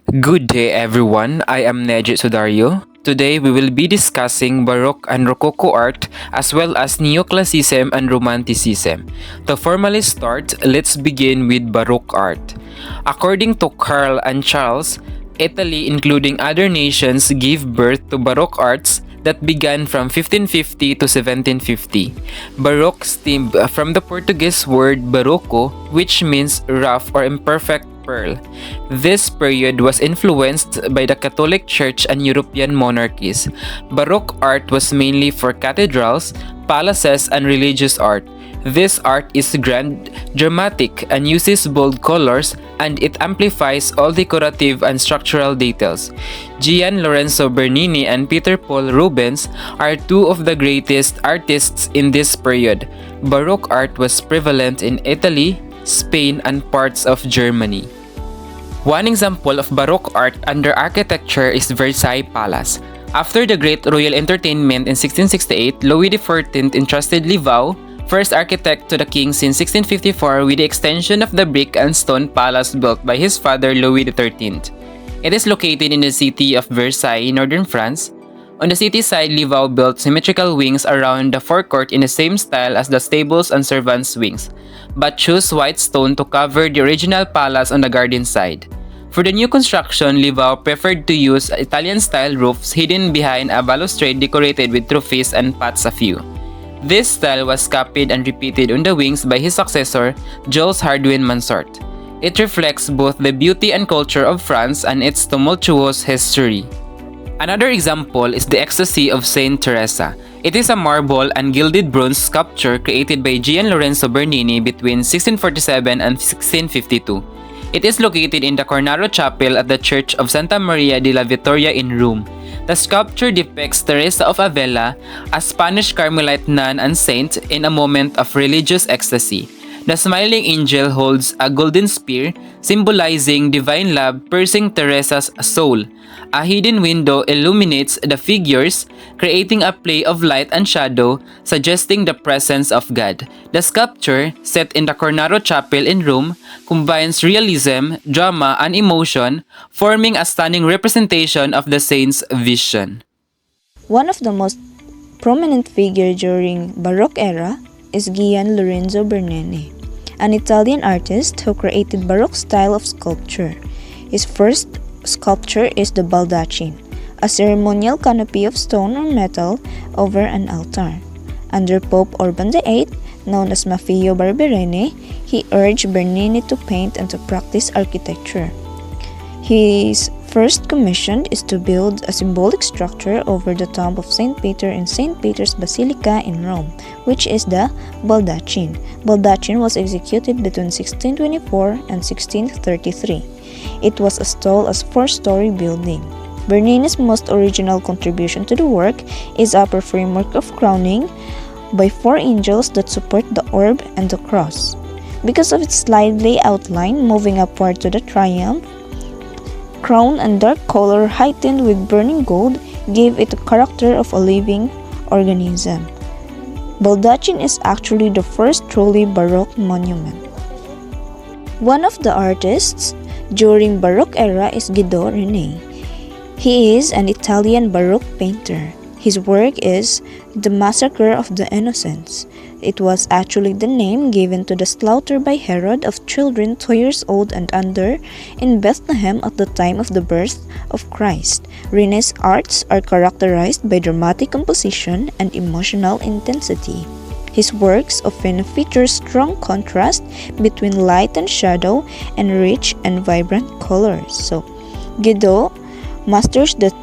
Good day everyone, I am Sudario. Today we will be discussing Baroque and Rococo art as well as Neoclassicism and Romanticism. To formally start, let's begin with Baroque art. According to Carl and Charles, Italy including other nations gave birth to Baroque arts that began from 1550 to 1750. Baroque stemmed from the Portuguese word barroco, which means rough or imperfect pearl. This period was influenced by the Catholic Church and European monarchies. Baroque art was mainly for cathedrals, palaces, and religious art. This art is grand, dramatic, and uses bold colors, and it amplifies all decorative and structural details. Gian Lorenzo Bernini and Peter Paul Rubens are two of the greatest artists in this period. Baroque art was prevalent in Italy, Spain, and parts of Germany. One example of Baroque art under architecture is Versailles Palace. After the Great Royal Entertainment in 1668, Louis XIV entrusted Livao, first architect to the king since 1654, with the extension of the brick and stone palace built by his father Louis XIII. It is located in the city of Versailles, northern France. On the city side, Livao built symmetrical wings around the forecourt in the same style as the stables and servants' wings, but chose white stone to cover the original palace on the garden side. For the new construction, Livao preferred to use Italian-style roofs hidden behind a balustrade decorated with trophies and pots of yew. This style was copied and repeated on the wings by his successor, Jules Hardouin Mansart. It reflects both the beauty and culture of France and its tumultuous history. Another example is the Ecstasy of Saint Teresa. It is a marble and gilded bronze sculpture created by Gian Lorenzo Bernini between 1647 and 1652. It is located in the Cornaro Chapel at the Church of Santa Maria de la Vittoria in Rome. The sculpture depicts Teresa of Avila, a Spanish Carmelite nun and saint, in a moment of religious ecstasy. The smiling angel holds a golden spear, symbolizing divine love piercing Teresa's soul. A hidden window illuminates the figures, creating a play of light and shadow, suggesting the presence of God. The sculpture, set in the Cornaro Chapel in Rome, combines realism, drama, and emotion, forming a stunning representation of the saint's vision. One of the most prominent figures during Baroque era is Gian Lorenzo Bernini, an Italian artist who created Baroque style of sculpture. His first sculpture is the baldachin, a ceremonial canopy of stone or metal over an altar. Under Pope Urban VIII, known as Maffeo Barberini, he urged Bernini to paint and to practice architecture. His first commission is to build a symbolic structure over the tomb of St. Peter in St. Peter's Basilica in Rome, which is the baldachin. Baldachin was executed between 1624 and 1633. It was as tall as 4-story building. Bernini's most original contribution to the work is upper framework of crowning by 4 angels that support the orb and the cross. Because of its slightly outline moving upward to the triumph, crown and dark color heightened with burning gold gave it the character of a living organism. Baldachin is actually the first truly Baroque monument. One of the artists during Baroque era is Guido Reni. He is an Italian Baroque painter. His work is The Massacre of the Innocents. It was actually the name given to the slaughter by Herod of children 2 years old and under in Bethlehem at the time of the birth of Christ. Rene's arts are characterized by dramatic composition and emotional intensity. His works often feature strong contrast between light and shadow and rich and vibrant colors. So, Guido masters the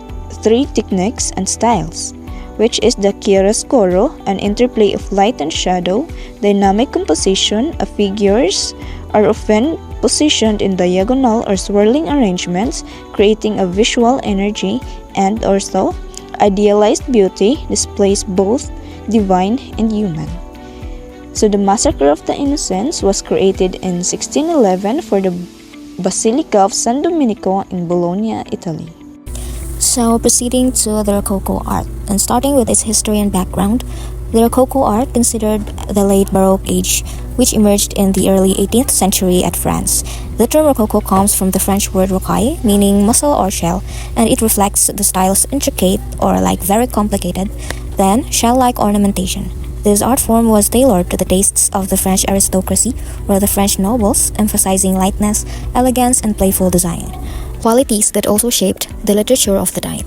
3 techniques and styles, which is the chiaroscuro, an interplay of light and shadow, dynamic composition. Figures are often positioned in diagonal or swirling arrangements, creating a visual energy, and also idealized beauty displays both divine and human. So the Massacre of the Innocents was created in 1611 for the Basilica of San Domenico in Bologna, Italy. So proceeding to the Rococo art and starting with its history and background, The Rococo art considered the late Baroque age, which emerged in the early 18th century at France. The term Rococo comes from the French word rocaille, meaning mussel or shell, and it reflects the style's intricate, or like very complicated, then shell-like ornamentation. This art form was tailored to the tastes of the French aristocracy or the French nobles, emphasizing lightness, elegance, and playful design, qualities that also shaped the literature of the time.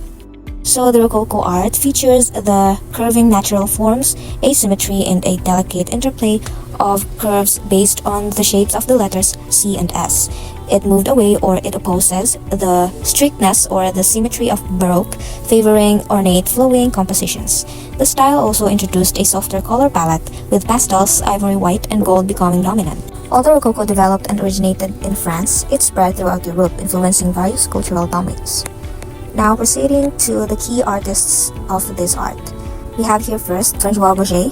So the Rococo art features the curving natural forms, asymmetry, and a delicate interplay of curves based on the shapes of the letters C and S. It moved away or it opposes the strictness or the symmetry of Baroque, favoring ornate flowing compositions. The style also introduced a softer color palette, with pastels, ivory white, and gold becoming dominant. Although Rococo developed and originated in France, it spread throughout Europe, influencing various cultural domains. Now proceeding to the key artists of this art. We have here first Trazo,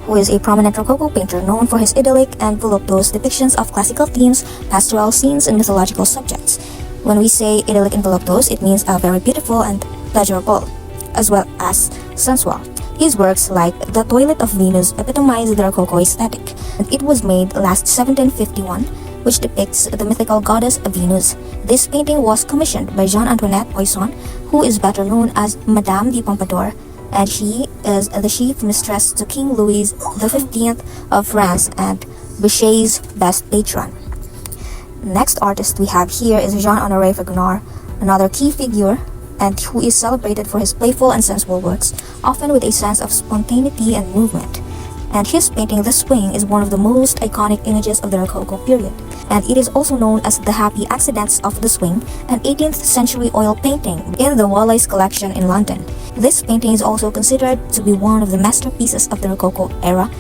who is a prominent Rococo painter known for his idyllic and voluptuous depictions of classical themes, pastoral scenes, and mythological subjects. When we say idyllic and voluptuous, it means very beautiful and pleasurable, as well as sensual. His works, like The Toilet of Venus, epitomize the Rococo aesthetic, and it was made last 1751, which depicts the mythical goddess Venus. This painting was commissioned by Jean-Antoinette Poisson, who is better known as Madame de Pompadour, and she is the chief mistress to King Louis XV of France and Boucher's best patron. Next artist we have here is Jean-Honoré Fragonard, another key figure and who is celebrated for his playful and sensual works, often with a sense of spontaneity and movement. And his painting The Swing is one of the most iconic images of the Rococo period, and it is also known as The Happy Accidents of the Swing, an 18th century oil painting in the Wallace collection in London. This painting is also considered to be one of the masterpieces of the Rococo era.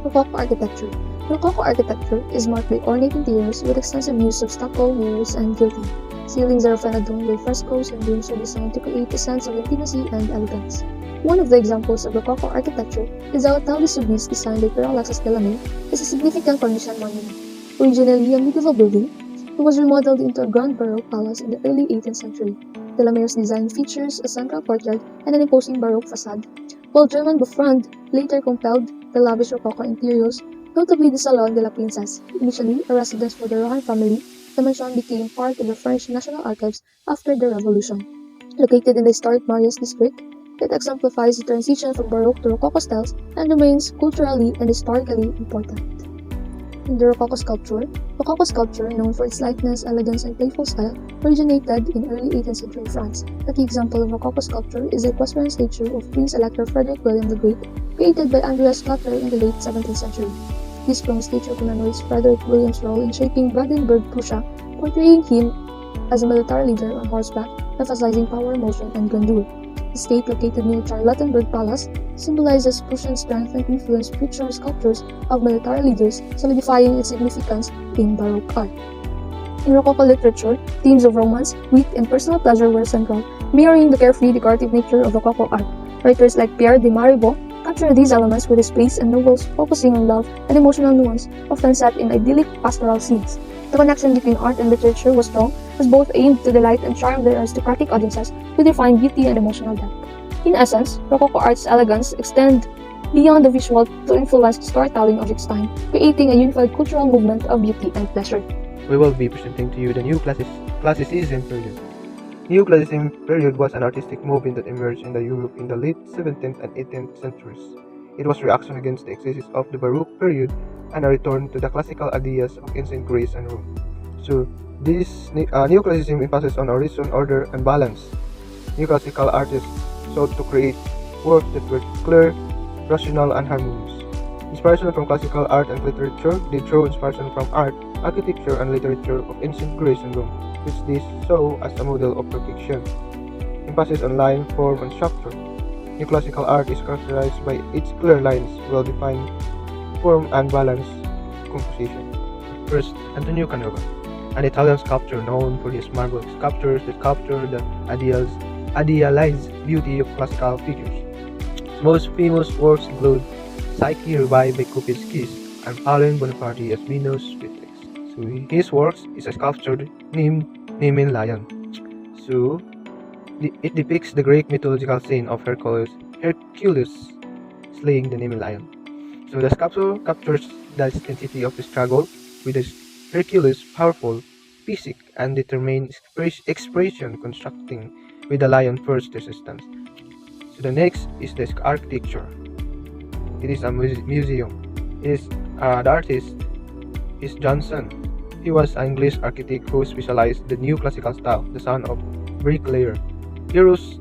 Rococo architecture. Rococo architecture is marked by ornate interiors with extensive use of stucco, mirrors, and gilding. Ceilings are often adorned with frescoes, and rooms are designed to create a sense of intimacy and elegance. One of the examples of Rococo architecture is the Hotel de Soubise designed by Pierre Alexis Delamere, is a significant Cornician monument. Originally a medieval building, it was remodeled into a grand Baroque palace in the early 18th century. Delamere's design features a central courtyard and an imposing Baroque facade, while German Bouffrand later compelled the lavish Rococo interiors, notably the Salon de la Princesse. Initially a residence for the Rohan family, the mansion became part of the French National Archives after the Revolution. Located in the historic Marius district, it exemplifies the transition from Baroque to Rococo styles and remains culturally and historically important. In the Rococo sculpture, known for its lightness, elegance, and playful style, originated in early 18th century France. A key example of Rococo sculpture is the equestrian statue of Prince Elector Frederick William the Great, created by Andreas Schlatter in the late 17th century. This bronze statue commemorates Frederick William's role in shaping Brandenburg Prussia, portraying him as a military leader on horseback, emphasizing power, motion, and grandeur. The state, located near Charlottenburg Palace, symbolizes Prussian strength and influenced future sculptures of military leaders, solidifying its significance in Baroque art. In Rococo literature, themes of romance, wit, and personal pleasure were central, mirroring the carefree, decorative nature of Rococo art. Writers like Pierre de Maribot capture these elements with his plays and novels focusing on love and emotional nuance, often set in idyllic pastoral scenes. The connection between art and literature was strong, as both aimed to delight and charm their aristocratic audiences with refined beauty and emotional depth. In essence, Rococo art's elegance extended beyond the visual to influence the storytelling of its time, creating a unified cultural movement of beauty and pleasure. We will be presenting to you the Neoclassicism period. Neoclassicism period was an artistic movement that emerged in Europe in the late 17th and 18th centuries. It was a reaction against the excesses of the Baroque period and a return to the classical ideas of ancient Greece and Rome. So, this Neoclassicism emphasis on reason, order, and balance. Neoclassical artists sought to create works that were clear, rational, and harmonious. Inspiration from classical art and literature, they drew inspiration from art, architecture, and literature of ancient Greece and Rome, which they saw as a model of perfection. Emphasis on line, form, and structure. Neoclassical art is characterized by its clear lines, well-defined form, and balanced composition. First, Antonio Canova, an Italian sculptor known for his marble sculptures that capture the idealized beauty of classical figures. His most famous works include Psyche revived by Cupid's Kiss and Pauline Bonaparte as Venus with Legs. So his works is a sculpture named Nemean Lion. So it depicts the Greek mythological scene of Hercules slaying the enemy lion. So the sculpture captures the intensity of the struggle with a Hercules' powerful physique and determined expression constructing with the lion first resistance. So the next is the architecture. It is a museum. It is the artist is Johnson. He was an English architect who specialized in the neoclassical style, the son of bricklayer. He rose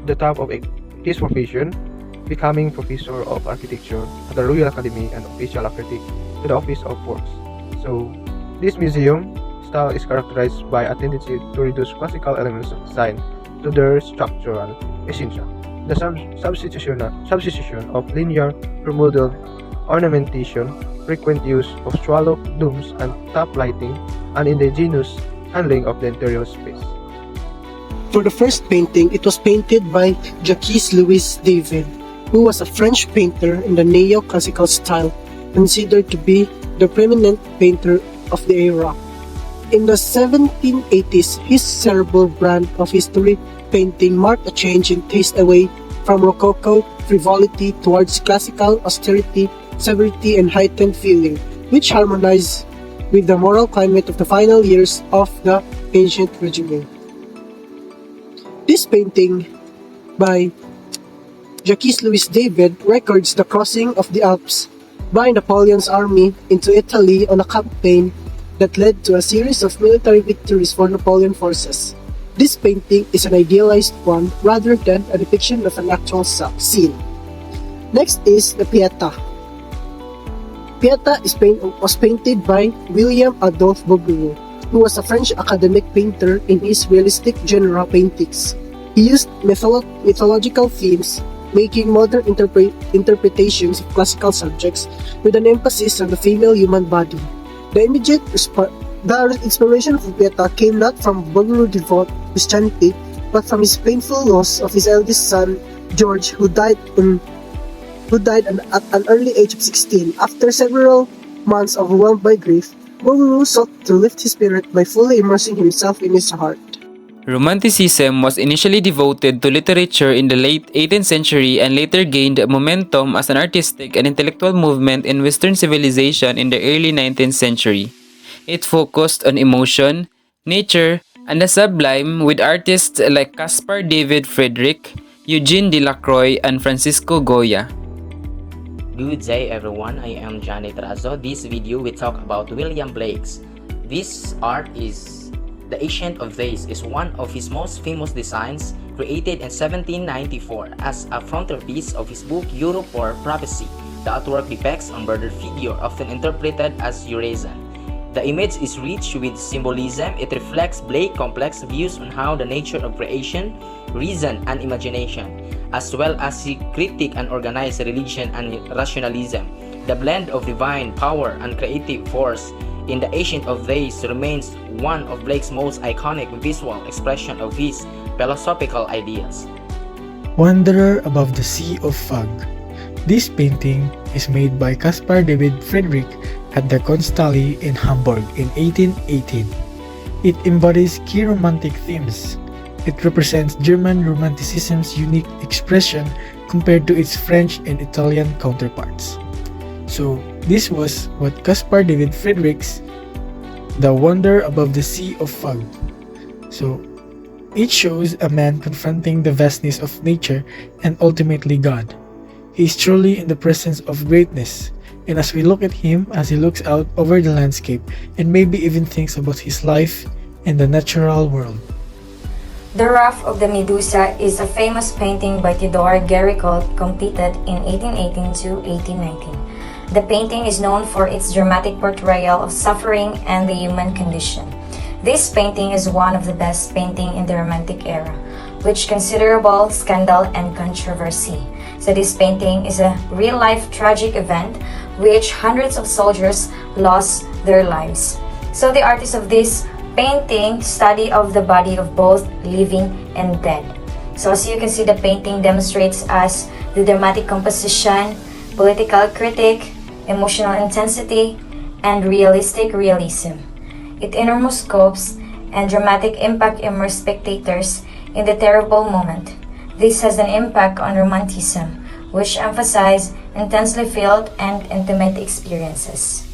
the top of his profession, becoming professor of architecture at the Royal Academy and official architect to the Office of Works. So, this museum style is characterized by a tendency to reduce classical elements of design to their structural essential. The substitution of linear remodeled ornamentation, frequent use of swallowed domes and top lighting, and indigenous handling of the interior space. For the first painting, it was painted by Jacques-Louis David, who was a French painter in the Neoclassical style, considered to be the preeminent painter of the era. In the 1780s, his cerebral brand of history painting marked a change in taste away from Rococo frivolity towards classical austerity, severity, and heightened feeling, which harmonized with the moral climate of the final years of the ancient regime. This painting by Jacques-Louis David records the crossing of the Alps by Napoleon's army into Italy on a campaign that led to a series of military victories for Napoleon forces. This painting is an idealized one rather than a depiction of an actual scene. Next is the Pieta. Pieta was painted by William Adolphe Bouguereau, who was a French academic painter in his realistic genre paintings. He used mythological themes, making modern interpretations of classical subjects with an emphasis on the female human body. The inspiration for Pieta came not from Bouguereau's devout Christianity, but from his painful loss of his eldest son, George, who died at an early age of 16. After several months overwhelmed by grief, Bouguereau sought to lift his spirit by fully immersing himself in his heart. Romanticism was initially devoted to literature in the late 18th century and later gained momentum as an artistic and intellectual movement in Western civilization in the early 19th century. It focused on emotion, nature, and the sublime with artists like Caspar David Friedrich, Eugene Delacroix, and Francisco Goya. Good day everyone, I am Johnny Trazo. This video we talk about William Blake's. This art is The Ancient of Days is one of his most famous designs, created in 1794 as a frontispiece of his book Europe or Prophecy. The artwork depicts a murdered figure often interpreted as Urizen. The image is rich with symbolism. It reflects Blake's complex views on how the nature of creation, reason, and imagination, as well as he critiqued and organized religion and rationalism. The blend of divine power and creative force in The Ancient of Days remains one of Blake's most iconic visual expression of his philosophical ideas. Wanderer Above the Sea of Fog. This painting is made by Caspar David Friedrich at the Kunsthalle in Hamburg in 1818. It embodies key romantic themes. It represents German Romanticism's unique expression compared to its French and Italian counterparts. So, this was what Caspar David Friedrich's The Wonder Above the Sea of Fog. So, it shows a man confronting the vastness of nature and ultimately God. He is truly in the presence of greatness, and as we look at him as he looks out over the landscape and maybe even thinks about his life and the natural world. The Wrath of the Medusa is a famous painting by Theodore Géricault, completed in 1818 to 1819. The painting is known for its dramatic portrayal of suffering and the human condition. This painting is one of the best paintings in the Romantic era, with considerable scandal and controversy. So this painting is a real-life tragic event which hundreds of soldiers lost their lives. So the artist of this painting study of the body of both living and dead. So as you can see, the painting demonstrates us the dramatic composition, political critique, emotional intensity, and realistic realism. It enormous scopes and dramatic impact immerse spectators in the terrible moment. This has an impact on Romanticism, which emphasize intensely felt and intimate experiences.